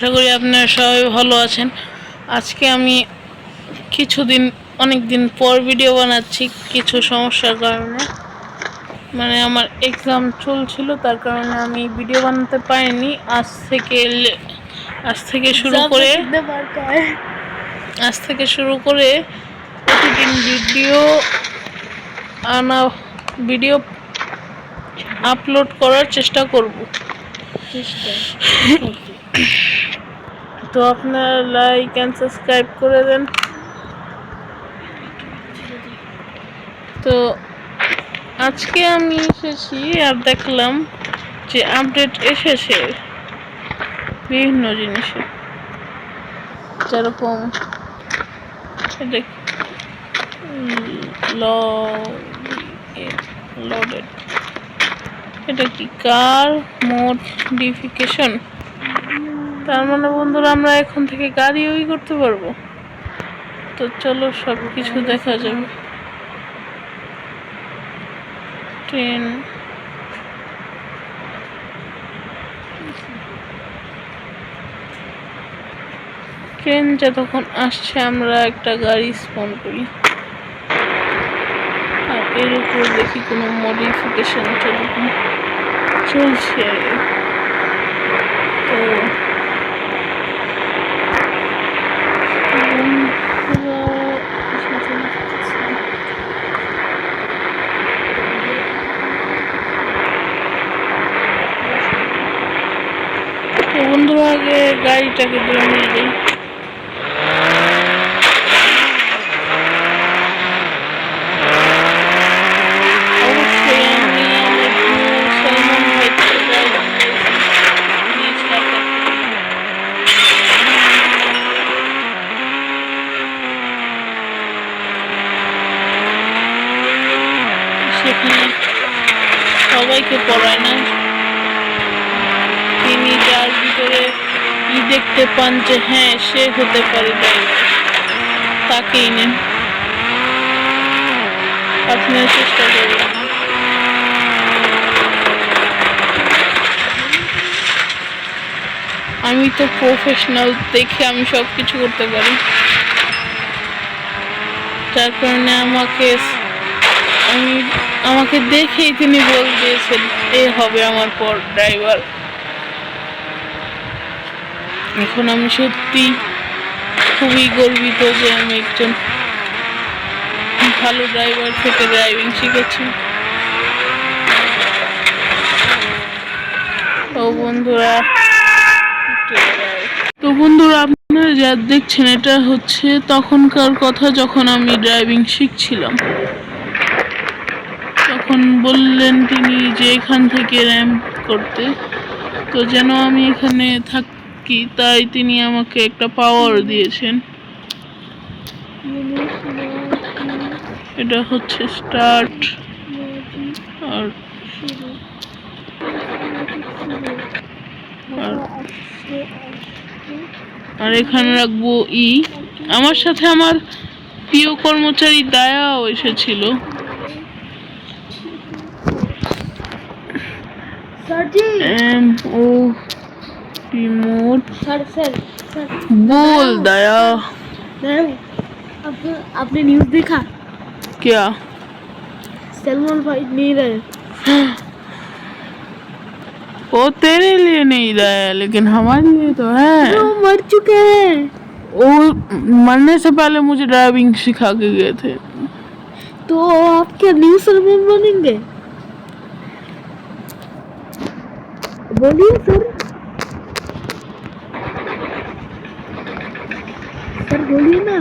আশা করি আপনারা সবাই ভালো আছেন। আজকে আমি অনেক দিন পর ভিডিও বানাচ্ছি কিছু সমস্যার কারণে। মানে আমার এক্সাম চলছিল, তার কারণে আমি ভিডিও বানাতে পারিনি। আজ থেকে শুরু করে প্রতিদিন ভিডিও আপলোড করার চেষ্টা করব। তো আপনারা লাইক এন্ড সাবস্ক্রাইব করে দেন। তো আজকে আমি এসেছি আর দেখলাম যে আপডেট এসেছে বিভিন্ন জিনিসে, যেরকম এটা কি কার মডিফিকেশন। তার মানে বন্ধুরা আমরা এখন থেকে গাড়িও করতে পারবো। তো চলো সব কিছু দেখা যাবে। ট্রেন যতক্ষণ আসছে আমরা একটা গাড়ি স্পন করি, আর এর উপর দেখি কোনো মডিফিকেশন চলছে। তো বন্ধুরা আগে গাড়িটাকে ধরে নিয়ে যাই। সেখানে সবাইকে পড়ায় না, তিনি যার ভিতরে দেখতে পান যে হ্যাঁ সে হতে পারে তাকেই নেন, আপনার চেষ্টা করবেন। আমি তো প্রফেশনাল, দেখে আমি সব কিছু করতে পারি, যার কারণে আমাকে দেখেই তিনি বল দিয়েছেন এ হবে আমার পর ড্রাইভার। এখন আমি সত্যি খুবই গর্বিত যে আমি একজন ভালো ড্রাইভার থেকে ড্রাইভিং শিখেছি। তো বন্ধুরা আপনারা যা দেখছেন এটা হচ্ছে তখনকার কথা, যখন আমি ড্রাইভিং শিখছিলাম। তখন বললেন তিনি যে এখান থেকে র্যাম্প করতে, তো যেন আমি এখানে থাকি তাই তিনি আমাকে একটা পাওয়ার দিয়েছেন। এটা হচ্ছে স্টার্ট আর এখানে রাখবো ই। আমার সাথে আমার প্রিয় কর্মচারী দায়াও এসেছিল। बोल दया, आपने न्यूज़ देखा क्या? सलमान भाई नहीं रहे। वो तेरे लिए नहीं रहा है, लेकिन हमारे लिए तो है। वो मर चुके हैं। वो मरने से पहले मुझे ड्राइविंग सिखा के गए थे। तो आप क्या न्यू सलमान बनेंगे? बोलिए सर, सर बोलिए ना,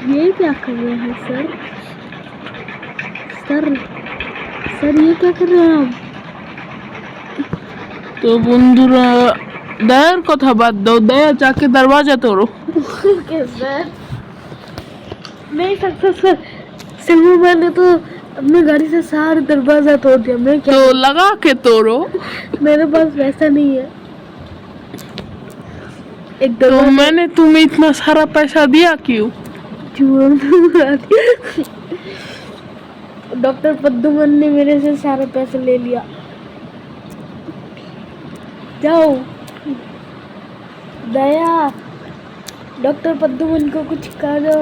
ये क्या कर रहे हैं सर? सर सर ये क्या कर रहे हैं आप? तो बंधुरा दयार कथा बात दो, दया जाके दरवाजा तोड़ो। सर नहीं सकता सर, सलमान भाई ने तो अपनी गाड़ी से सारा दरवाजा तोड़ दिया। मैं क्या तो लगा के तोड़ो। मेरे पास पैसा नहीं है। तो मैंने तुम्हें इतना सारा पैसा दिया क्यों? डॉक्टर पद्दुमन ने मेरे से सारा पैसा ले लिया। जाओ दया डॉक्टर पद्दुमन को कुछ करो।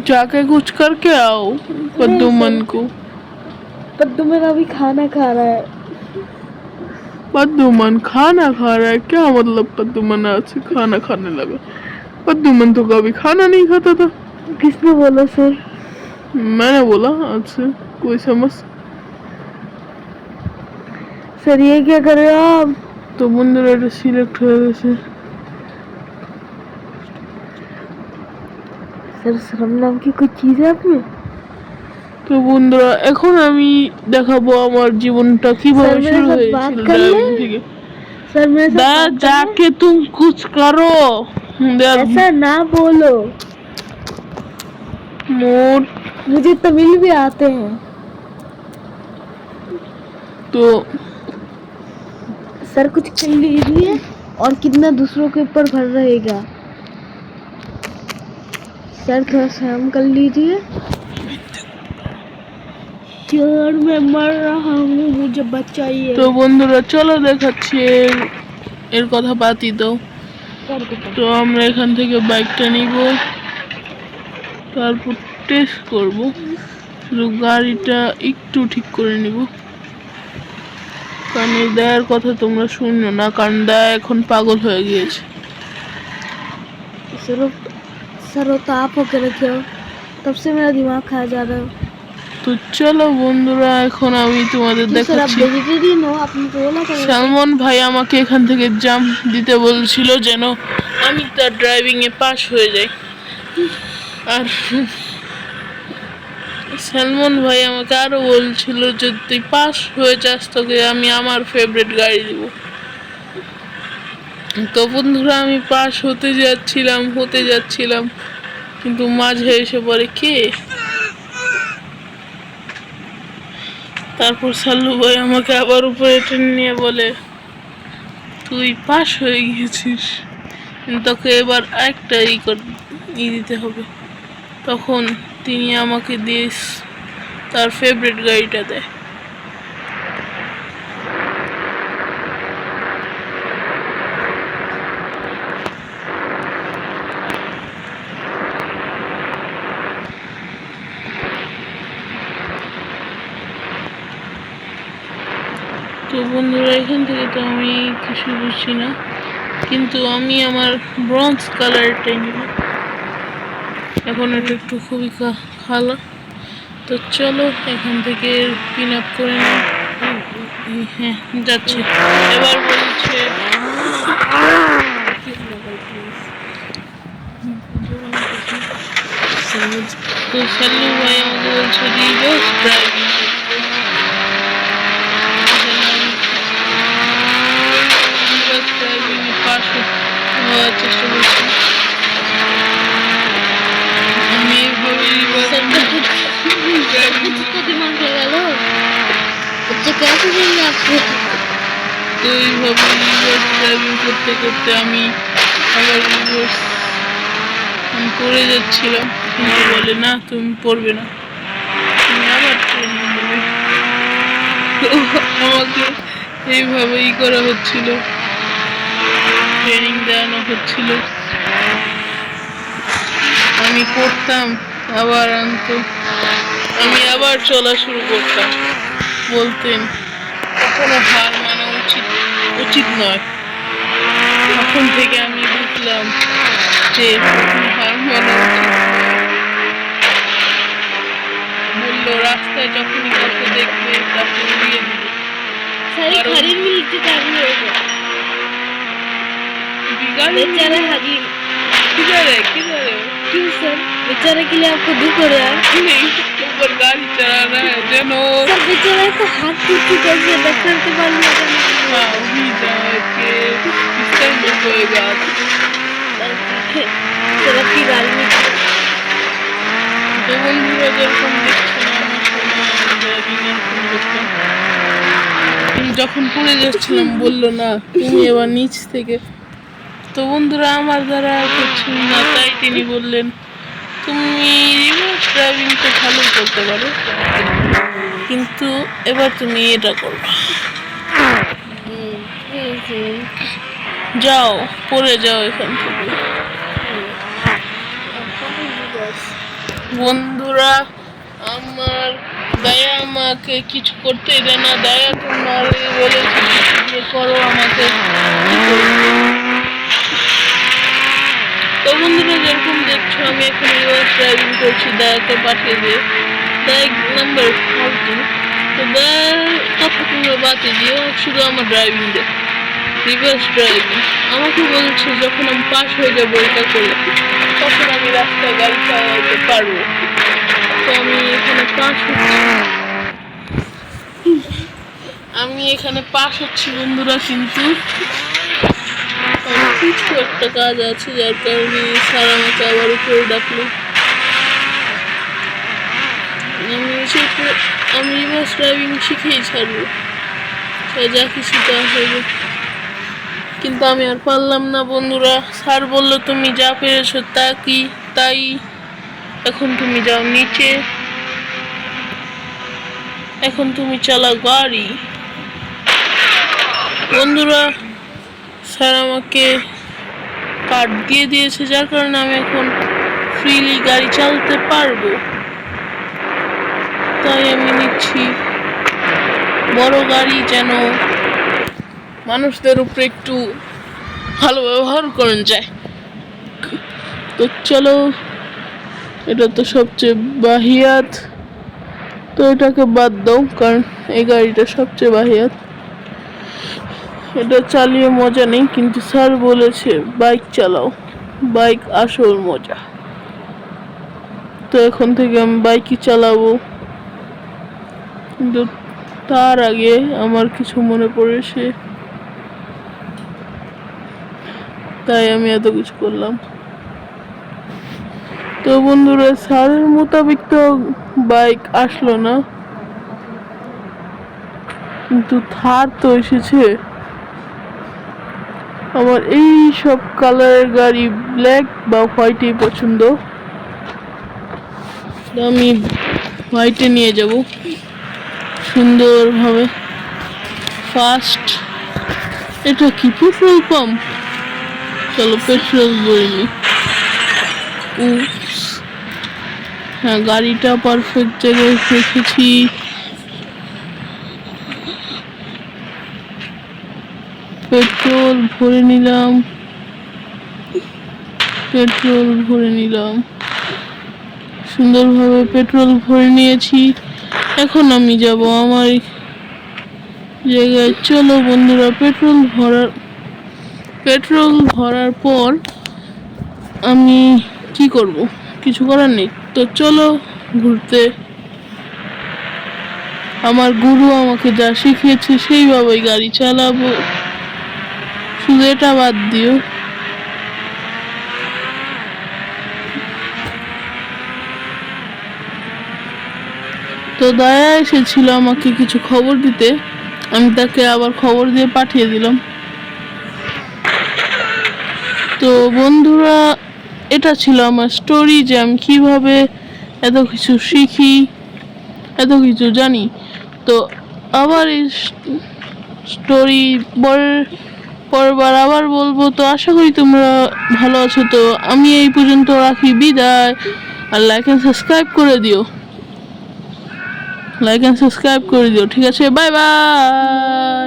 जाके कुछ करके आओ पद्दुमन को। पद्दुमन अभी खाना खा रहा है। पद्दुमन खाना खा रहा है? क्या मतलब पद्दुमन आज से खाना खाने लगा? पद्दुमन तो कभी खाना नहीं खाता था। किसने बोला सर? मैंने बोला आज से। कोई समझ? सर ये क्या कर रहे हो आप? তো বন্ধুরা এটা সিলেক্ট হয়ে গেছে। सर शर्म नाम की कोई चीज है आप में? তো বন্ধুরা এখন আমি দেখাবো আমার জীবনটা কিভাবে सर मेरे শুরু साथ হয়েছিল बात कर ড্রাইভিং ले। থেকে। सर मेरे साथ दा बात कर ले। जाके तुम कुछ करो। ऐसा ना बोलो, मोर मुझे तमिल भी आते हैं। तो सर कुछ कर लीजिए और कितना दूसरों के ऊपर भर रहेगा। सर थोड़ा सहम कर लीजिए। यार मैं मर रहा हूँ, मुझे बचाइए। তো বন্ধুরা চলো দেখাচ্ছি এর কথা বাদই দাও। তো আমরা এখান থেকে বাইকটা নিব, তারপর টেস্ট করব। শুধু গাড়িটা একটু ঠিক করে নিব, কারণ এই দায়ের কথা তোমরা শুনো না, কারণ দায়া এখন পাগল হয়ে গিয়েছে। सर वो तो आप होकर रखे हो, तब से मेरा दिमाग खा जा रहा है। তো চলো বন্ধুরা এখন আমি তোমাদের क्यों सर आप দেখাচ্ছি। वेजिटेरियन हो? आपने तो बोला था। সালমান ভাই আমাকে এখান থেকে জাম্প দিতে বলছিল যেন আমি তার ড্রাইভিং এ পাস হয়ে যাই। আর সালমান ভাই আমাকে আরো বলছিল যে তুই পাস হয়ে যাস তোকে আমি আমার ফেভারিট গাড়ি দিব। তো বন্ধুরা আমি পাস হতে যাচ্ছিলাম কিন্তু মাঝে এসে পড়ে কে, তারপর সাল্লু ভাই আমাকে আবার উপরে টেনে নিয়ে বলে তুই পাস হয়ে গিয়েছিস, কিন্তু তোকে এবার একটা দিতে হবে। তখন তিনি আমাকে দিয়ে তার ফেভারিট গাড়িটা দেয়। তো বন্ধুরা এখান থেকে তো আমি কিছু বুঝছি না, কিন্তু আমি আমার ব্রঞ্জ কালারটাই নিব। এখন এটা একটু খুবই খালা। তো চলো এখান থেকে পিন আপ করে নাও। হ্যাঁ যাচ্ছে। এবার বলছে তো সাল্লু ভাই আমাকে বলছে রিভার্স ড্রাইভিং হওয়ার চেষ্টা করছি। আমি এইভাবে कुछ तो दिमाग लगा लो, बच्चे कैसे देंगे आपको? তো এইভাবে রিভার্স ড্রাইভিং করতে করতে আমি আবার রিভার্স করে যাচ্ছিলাম, কিন্তু বলে না তুমি পড়বে না, তুমি আবার ট্রেনিং দেবে। তো আমাকে এইভাবেই করা হচ্ছিল, ট্রেনিং দেওয়ানো হচ্ছিল। আমি করতাম আবার আনতো, আমি আবার চলা শুরু করতাম। বলতেন কখনো হার মানা উচিত নয়। তখন থেকে আমি বুঝলাম যে কখনো হার মানা উচিত নয়। বললো রাস্তায় যখনই কাউকে দেখবে তাকে উড়িয়ে দিবে। सारी खरीद मिलती चाहिए होगा। बेचारा हाजी किधर है क्यों सर? बेचारे के लिए आपको दुख हो रहा है? नहीं, ऊपर गाड़ी चलाना है जनो। सर बेचारा को हाथ टूट चुका है, डॉक्टर के पास ले जाना है। हाँ वही जाके किसका दुख होएगा। सर आपकी गाड़ी में तो বন্ধুরা যেরকম দেখছেন আমার সময় ড্রাইভিং এরকম করতাম। যখন পড়ে যাচ্ছিলাম বললো না তুমি এবার নিচ থেকে। তো বন্ধুরা আমার দ্বারা আর কিছু না, তাই তিনি বললেন তুমি রিভার্স ড্রাইভিং তো ভালোই করতে পারো, কিন্তু এবার তুমি এটা করবে। যাও, পড়ে যাও এখান থেকে। বন্ধুরা, আমার দায়া আমাকে কিছু করতেই দেয় না। দায়া তুমি অলরেডি বলেছি যে করো আমাকে, কি করবো? তো বন্ধুরা, যেরকম দেখছো আমি এখন রিভার্স ড্রাইভিং করছি দায়াকে পাঠিয়ে দিয়ে। দায় নাম্বার ফালতু। তো দায়ার কথা তোমরা বাদে দিও, শুধু আমার ড্রাইভিং দেখ, রিভার্স ড্রাইভিং। আমাকে বলছে যখন আমি পাস হয়ে যাবো এটা করে, তখন আমি রাস্তায় গাড়ি চালাতে পারবো। তো আমি এখানে পাস হচ্ছি, বন্ধুরা, কিন্তু আমার কিছু একটা কাজ আছে যার কারণে স্যার আমাকে আবার উপরে ডাকলো। আমি রিভার্স ড্রাইভিং শিখেই ছাড়বো, যা কিছু তা হবে। কিন্তু আমি আর পারলাম না বন্ধুরা। স্যার বললো তুমি যা পেরেছো তাই, এখন তুমি যাও নিচে, এখন তুমি চালাও গাড়ি। বন্ধুরা, স্যার আমাকে কার্ড দিয়ে দিয়েছে, যার কারণে আমি এখন ফ্রিলি গাড়ি চালাতে পারবো। তাই আমি নিচ্ছি বড় গাড়ি, যেন মানুষদের উপরে একটু ভালো ব্যবহার করেন যায়। তো চলো, এটা তো সবচেয়ে বাহিয়াত, তো এটাকে বাদ দাও, কারণ এই গাড়িটা সবচেয়ে বাহিয়াত। এটা চালিয়ে মজা নেই, কিন্তু স্যার বলেছে বাইক চালাও, বাইক আসল মজা। তো এখন থেকে আমি বাইকই চালাবো। কিন্তু তার আগে আমার কিছু মনে পড়েছে, তাই আমি এত কিছু করলাম। তো বন্ধুরা, স্যারের মোতাবেক তো বাইক আসলো না, কিন্তু থার তো এসেছে। আমার এই সব কালারের গাড়ি ব্ল্যাক বা হোয়াইটই পছন্দ, আমি হোয়াইটে নিয়ে যাব সুন্দরভাবে। ফার্স্ট, এটা কি পেট্রোল পাম্প? চলো পেট্রোল ভরে নি। হ্যাঁ, গাড়িটা পারফেক্ট জায়গায় রেখেছি। পেট্রোল ভরে নিলাম, সুন্দরভাবে পেট্রোল ভরে নিয়েছি। এখন আমি যাব আমার জায়গায়। চলো বন্ধুরা, পেট্রোল ভরার পর আমি কি করব? কিছু করার নেই, তো চলো ঘুরতে। আমার গুরু আমাকে যা শিখিয়েছে সেইভাবেই গাড়ি চালাবো, শুধু এটা বাদ দিও। তো দায়া এসেছিল আমাকে কিছু খবর দিতে, আমি তাকে আবার খবর দিয়ে পাঠিয়ে দিলাম। তো বন্ধুরা, এটা ছিল আমার স্টোরি, যে আমি কিভাবে এত কিছু শিখি, এত কিছু জানি। তো আবার এই স্টোরি পরবার আবার বলবো। তো আশা করি তোমরা ভালো আছো। তো আমি এই পর্যন্ত রাখি, বিদায়। আর লাইক এন্ড সাবস্ক্রাইব করে দিও, ঠিক আছে? Bye bye.